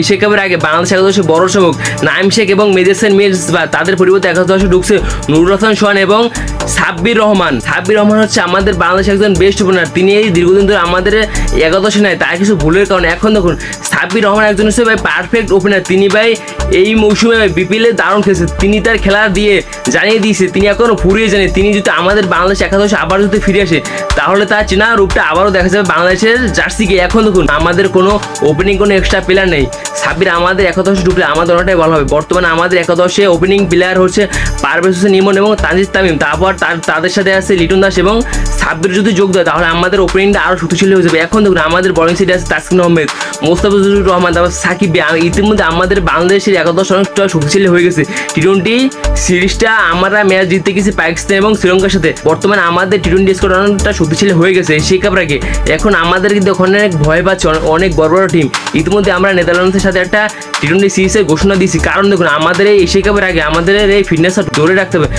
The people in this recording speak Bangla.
এশিয়া কাপের আগে বাংলাদেশ একাদশে বড় চমক নাইম শেখ এবং মেজেসেন মির্জ বা তাদের পরিবর্তে একাদশে ঢুকছে নুরুল হাসান সোহান এবং সাব্বির রহমান। সাব্বির রহমান হচ্ছে আমাদের বাংলাদেশ একজন বেস্ট ওপেনার। তিনি এই দীর্ঘদিন ধরে আমাদের একাদশে নাই, তার কিছু ভুলের কারণে। এখন দেখুন সাব্বির রহমান একজন হচ্ছে ভাই পারফেক্ট ওপেনার। তিনি ভাই এই মৌসুমে বিপিএলে দারুণ খেলছে। তিনি তার খেলা দিয়ে জানিয়ে দিয়েছে তিনি এখনো ফুরিয়ে জানে। তিনি যদি আমাদের বাংলাদেশ একাদশে আবার যদি ফিরে আসে তাহলে তার চেনা রূপটা আবারও দেখা যাবে বাংলাদেশের জার্সিকে। এখন দেখুন আমাদের কোনো ওপেনিং কোনো এক্সট্রা প্লেয়ার নেই। সাব্বির আমাদের একাদশে ঢুকলে আমাদের অনেকটাই ভালো হবে। বর্তমানে আমাদের একাদশে ওপেনিং প্লেয়ার হচ্ছে পারভেজ হোসেন ইমন এবং তানজিদ তামিম। তারপর তাদের সাথে আছে লিটন দাস এবং সাব্বির যদি যোগ দেয় তাহলে আমাদের ওপেনিংটা আরও শক্তিশালী হয়ে যাবে। এখন দেখুন আমাদের বোলিং সাইডে আছে তাসকিন আহমেদ, মোস্তাফিজুর রহমান, তারপর সাকিব। ইতিমধ্যে আমাদের বাংলাদেশের একাদশ অনেকটা শক্তিশালী হয়ে গেছে। টি-20 সিরিজটা আমরা ম্যাচ জিততে গেছি পাকিস্তান এবং শ্রীলঙ্কার সাথে। বর্তমানে আমাদের টি-20 স্কোর অনেকটা শক্তিশালী হয়ে গেছে এশিয়া কাপের আগে। এখন আমাদের কিন্তু অনেক ভয় পাচ্ছে অনেক বড় বড় টিম। ইতিমধ্যে আমরা নেদারল্যান্ডসের সাথে একটা টি-20 সিরিজের ঘোষণা দিয়েছি। কারণ দেখুন আমাদের এই এশিয়া কাপের আগে আমাদের এই ফিটনেসটা ধরে রাখতে হবে।